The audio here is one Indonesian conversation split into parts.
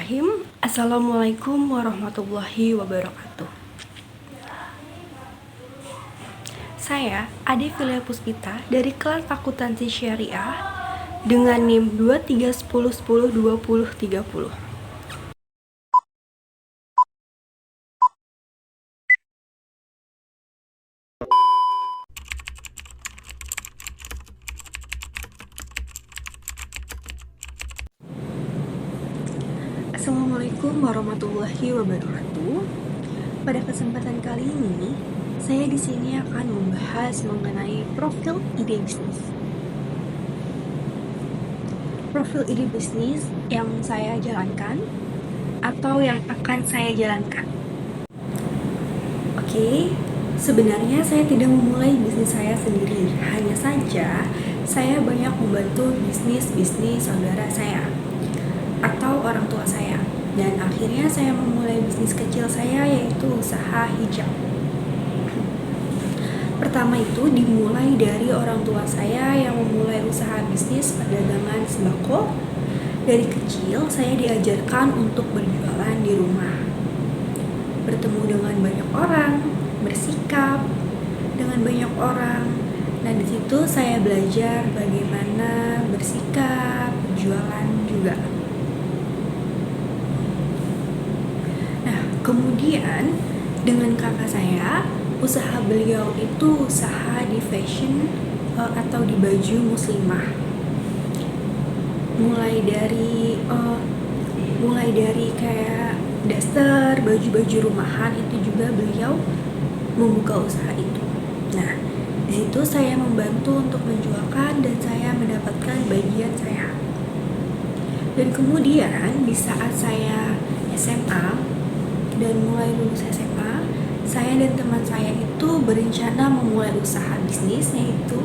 Bismillahirrahmanirrahim. Assalamualaikum warahmatullahi wabarakatuh. Saya Ade Filia Puspita dari kelas Akuntansi Syariah dengan NIM 2310102030. Assalamualaikum warahmatullahi wabarakatuh. Pada kesempatan kali ini, saya di sini akan membahas mengenai profil ide bisnis. Profil ide bisnis yang saya jalankan atau yang akan saya jalankan. Oke, sebenarnya saya tidak memulai bisnis saya sendiri. Hanya saja, saya banyak membantu bisnis saudara saya atau orang tua saya. Dan akhirnya saya memulai bisnis kecil saya, yaitu usaha hijab. Pertama itu dimulai dari orang tua saya yang memulai usaha bisnis perdagangan sembako. Dari kecil saya diajarkan untuk berjualan di rumah, bertemu dengan banyak orang, bersikap dengan banyak orang. Nah, di situ saya belajar bagaimana bersikap, berjualan juga. Kemudian dengan kakak saya, usaha beliau itu usaha di fashion atau di baju muslimah. Mulai dari kayak daster, baju-baju rumahan, itu juga beliau membuka usaha itu. Nah, di situ saya membantu untuk menjualkan dan saya mendapatkan bagian saya. Dan kemudian di saat saya SMA dan mulai lulus SMA, saya dan teman saya itu berencana memulai usaha bisnis, yaitu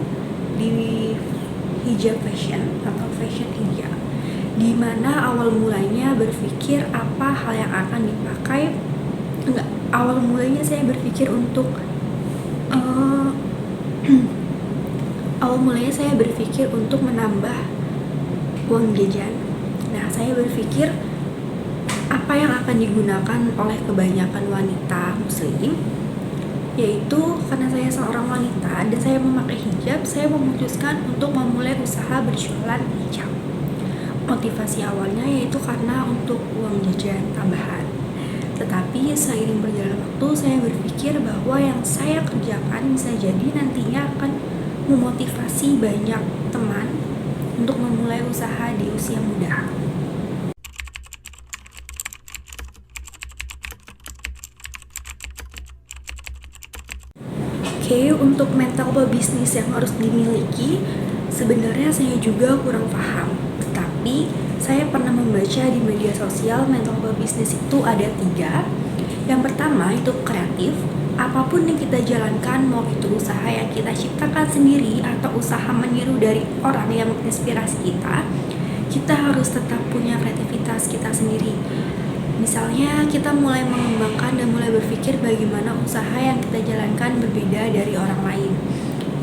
di hijab fashion atau fashion hijab, di mana awal mulanya berpikir apa hal yang akan dipakai. Awal mulanya saya berpikir untuk menambah uang jajan. Nah, saya berpikir apa yang akan digunakan oleh kebanyakan wanita muslim, yaitu karena saya seorang wanita dan saya memakai hijab, saya memutuskan untuk memulai usaha berjualan hijab. Motivasi awalnya yaitu karena untuk uang jajan tambahan. Tetapi seiring berjalan waktu, saya berpikir bahwa yang saya kerjakan bisa jadi nantinya akan memotivasi banyak teman untuk memulai usaha di usia muda. Oke, untuk mental pebisnis yang harus dimiliki, sebenarnya saya juga kurang paham. Tetapi saya pernah membaca di media sosial mental pebisnis itu ada 3. Yang pertama itu kreatif. Apapun yang kita jalankan, mau itu usaha yang kita ciptakan sendiri atau usaha meniru dari orang yang menginspirasi kita harus tetap punya kreativitas kita sendiri. Misalnya kita mulai mengembangkan dan mulai berpikir bagaimana usaha yang kita jalankan berbeda dari orang lain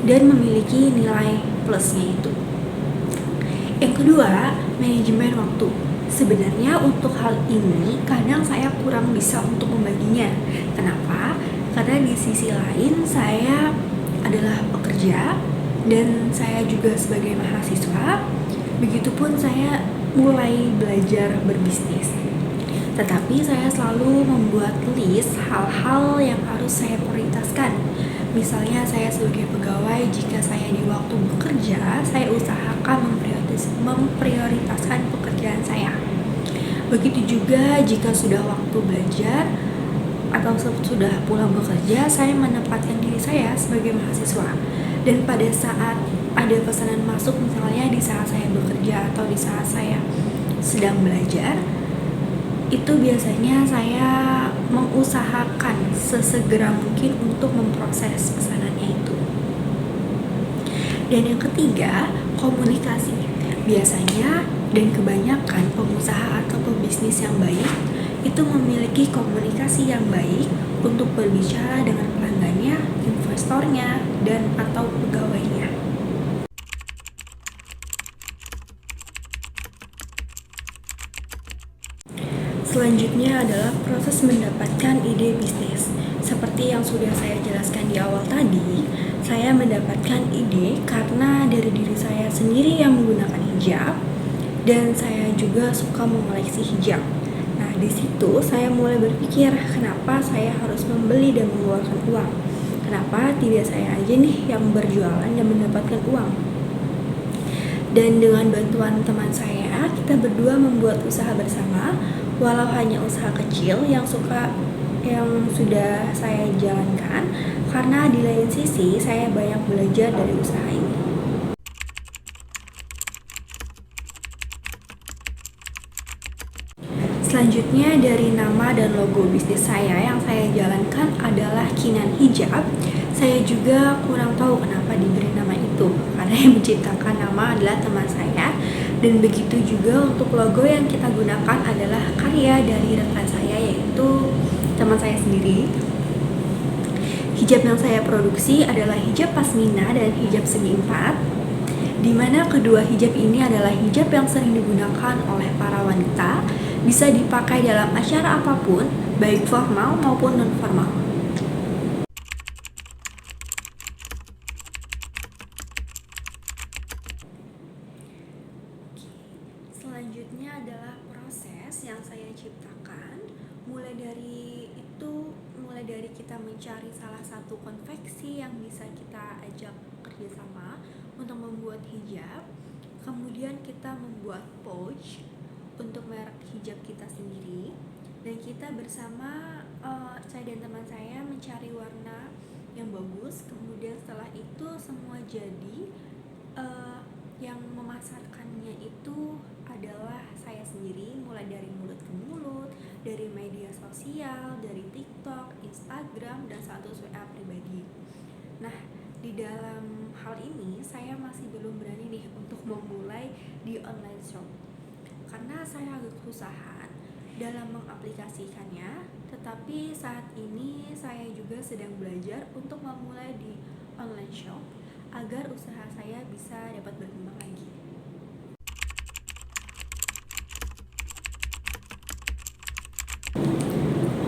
dan memiliki nilai plusnya itu. Yang kedua, manajemen waktu. Sebenarnya untuk hal ini kadang saya kurang bisa untuk membaginya. Kenapa? Karena di sisi lain saya adalah pekerja dan saya juga sebagai mahasiswa. Begitupun saya mulai belajar berbisnis. Tetapi saya selalu membuat list hal-hal yang harus saya prioritaskan. Misalnya saya sebagai pegawai, jika saya di waktu bekerja, saya usahakan memprioritaskan pekerjaan saya. Begitu juga jika sudah waktu belajar atau sudah pulang bekerja, saya menempatkan diri saya sebagai mahasiswa. Dan pada saat ada pesanan masuk, misalnya di saat saya bekerja atau di saat saya sedang belajar, itu biasanya saya mengusahakan sesegera mungkin untuk memproses pesanannya itu. Dan yang ketiga, komunikasi. Biasanya dan kebanyakan pengusaha atau pebisnis yang baik itu memiliki komunikasi yang baik untuk berbicara dengan pelanggannya, investornya, dan atau pegawainya. Selanjutnya adalah proses mendapatkan ide bisnis. Seperti yang sudah saya jelaskan di awal tadi, saya mendapatkan ide karena dari diri saya sendiri yang menggunakan hijab dan saya juga suka mengoleksi hijab. Nah, di situ saya mulai berpikir, kenapa saya harus membeli dan mengeluarkan uang? Kenapa tidak saya aja nih yang berjualan dan mendapatkan uang? Dan dengan bantuan teman saya, kita berdua membuat usaha bersama, walau hanya usaha kecil yang sudah saya jalankan, karena di lain sisi saya banyak belajar dari usaha ini. Selanjutnya dari nama dan logo bisnis saya yang saya jalankan adalah Kinan Hijab. Saya juga kurang tahu kenapa diberi nama itu, karena yang menciptakan nama adalah teman saya. Dan begitu juga untuk logo yang kita gunakan adalah karya dari rekan saya, yaitu teman saya sendiri. Hijab yang saya produksi adalah hijab pasmina dan hijab segi empat, di mana kedua hijab ini adalah hijab yang sering digunakan oleh para wanita, bisa dipakai dalam acara apapun, baik formal maupun non-formal. Selanjutnya adalah proses yang saya ciptakan, mulai dari kita mencari salah satu konveksi yang bisa kita ajak kerjasama untuk membuat hijab, kemudian kita membuat pouch untuk merek hijab kita sendiri, dan kita bersama saya dan teman saya mencari warna yang bagus. Kemudian setelah itu semua jadi, yang memasarkannya itu adalah saya sendiri, mulai dari mulut ke mulut, dari media sosial, dari TikTok, Instagram, dan status WA pribadi. Nah, di dalam hal ini saya masih belum berani nih untuk memulai di online shop, karena saya agak kesusahan dalam mengaplikasikannya. Tetapi saat ini saya juga sedang belajar untuk memulai di online shop agar usaha saya bisa dapat berkembang lagi.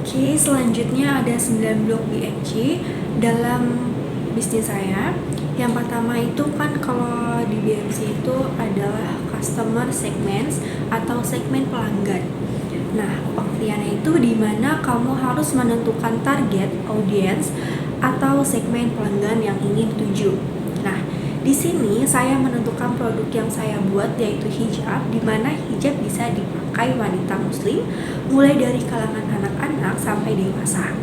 Oke, selanjutnya ada 9 blok BMC dalam bisnis saya. Yang pertama itu kan kalau di BMC itu adalah customer segments atau segmen pelanggan. Nah, pengertiannya itu di mana kamu harus menentukan target audience atau segmen pelanggan yang ingin tuju. Nah, di sini saya menentukan produk yang saya buat, yaitu hijab, di mana hijab bisa dipakai wanita muslim mulai dari kalangan anak-anak sampai dewasa.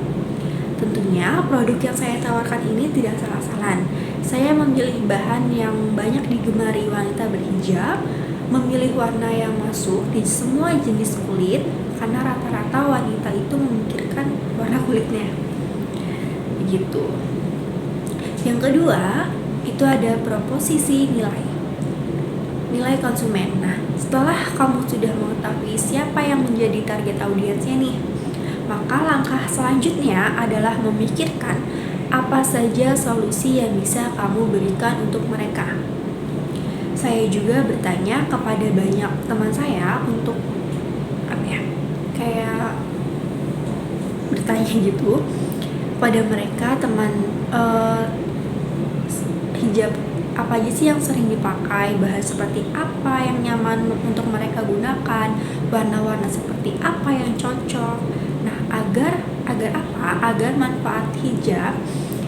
Tentunya produk yang saya tawarkan ini tidak salah-salan. Saya memilih bahan yang banyak digemari wanita berhijab, memilih warna yang masuk di semua jenis kulit, karena rata-rata wanita itu memikirkan warna kulitnya. Begitu. Yang kedua, itu ada proposisi nilai konsumen. Nah, setelah kamu sudah mengetahui siapa yang menjadi target audiensnya nih, maka langkah selanjutnya adalah memikirkan apa saja solusi yang bisa kamu berikan untuk mereka. Saya juga bertanya kepada banyak teman saya untuk kayak bertanya gitu pada mereka, hijab apa aja sih yang sering dipakai, bahan seperti apa yang nyaman untuk mereka gunakan, warna-warna seperti apa yang cocok. Nah, agar apa? Agar manfaat hijab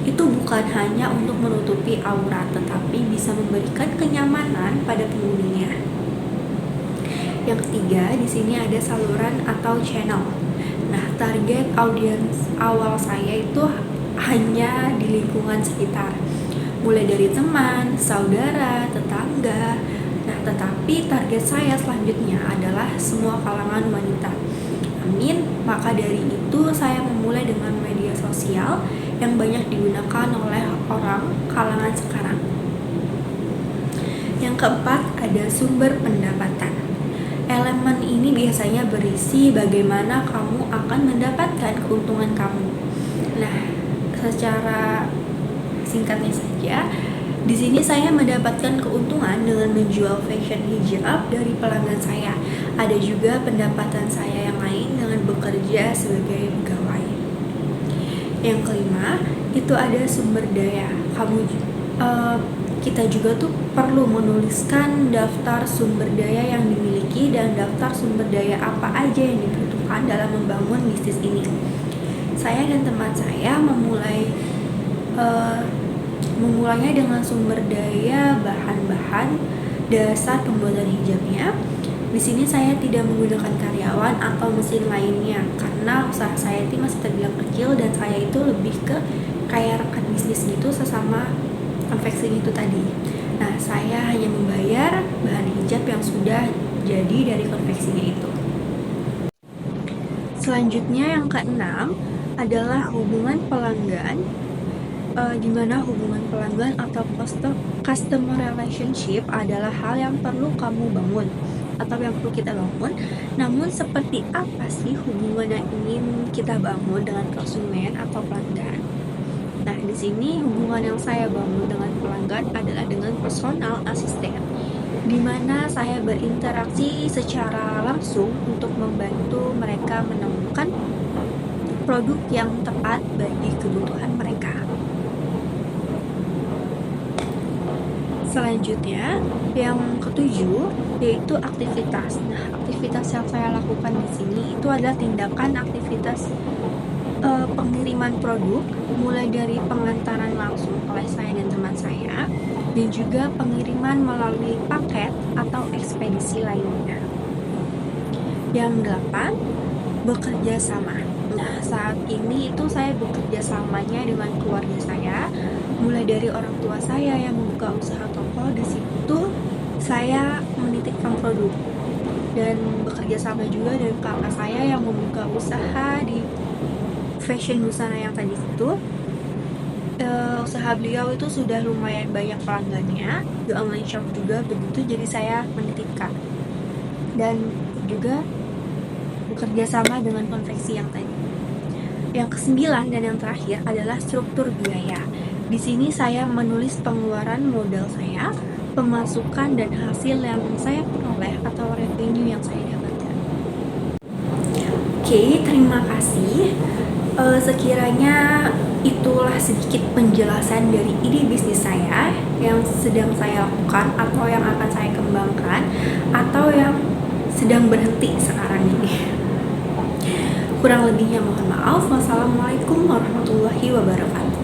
itu bukan hanya untuk menutupi aurat, tetapi bisa memberikan kenyamanan pada penghuninya. Yang ketiga, di sini ada saluran atau channel. Nah, target audiens awal saya itu hanya di lingkungan sekitar, mulai dari teman, saudara, tetangga. Nah, tetapi target saya selanjutnya adalah semua kalangan wanita. Amin. Maka dari itu saya memulai dengan media sosial yang banyak digunakan oleh orang kalangan sekarang. Yang keempat, ada sumber pendapatan. Elemen ini biasanya berisi bagaimana kamu akan mendapatkan keuntungan kamu. Nah, secara singkatnya saja, di sini saya mendapatkan keuntungan dengan menjual fashion hijab dari pelanggan saya. Ada juga pendapatan saya yang lain dengan bekerja bekerja sebagai pegawai. Yang kelima, itu ada sumber daya. Kita juga tuh perlu menuliskan daftar sumber daya yang dimiliki dan daftar sumber daya apa aja yang dibutuhkan dalam membangun bisnis ini. Saya dan teman saya memulainya dengan sumber daya bahan-bahan dasar pembuatan hijabnya. Di sini saya tidak menggunakan karyawan atau mesin lainnya karena usaha saya itu masih terbilang kecil dan saya itu lebih ke kayak rekan bisnis gitu sesama konveksi itu tadi. Nah, saya hanya membayar bahan hijab yang sudah jadi dari konveksinya itu. Selanjutnya yang keenam adalah hubungan pelanggan, di mana hubungan pelanggan atau customer relationship adalah hal yang perlu kamu bangun atau yang perlu kita bangun. Namun seperti apa sih hubungan yang ingin kita bangun dengan konsumen atau pelanggan? Nah, di sini hubungan yang saya bangun dengan pelanggan adalah dengan personal assistant, di mana saya berinteraksi secara langsung untuk membantu mereka menemukan produk yang tepat bagi kebutuhan mereka. Selanjutnya, yang ketujuh yaitu aktivitas. Nah, aktivitas yang saya lakukan di sini itu adalah tindakan aktivitas pengiriman produk, mulai dari pengantaran langsung oleh saya dan teman saya, dan juga pengiriman melalui paket atau ekspedisi lainnya. Yang 8, bekerja sama. Nah, saat ini itu saya bekerja samanya dengan keluarga saya, mulai dari orang tua saya yang membuka usaha toko. Di situ saya menitipkan produk dan bekerja sama juga dengan kakak saya yang membuka usaha di fashion busana yang tadi itu. Usaha beliau itu sudah lumayan banyak pelanggannya, di online shop juga begitu, jadi saya menitipkan. Dan juga bekerja sama dengan konveksi yang tadi. Yang kesembilan dan yang terakhir adalah struktur biaya. Di sini saya menulis pengeluaran modal saya, pemasukan dan hasil yang saya peroleh atau revenue yang saya dapatkan. Oke, terima kasih. Sekiranya itulah sedikit penjelasan dari ide bisnis saya yang sedang saya lakukan atau yang akan saya kembangkan atau yang sedang berhenti sekarang ini. Kurang lebihnya mohon maaf. Wassalamualaikum warahmatullahi wabarakatuh.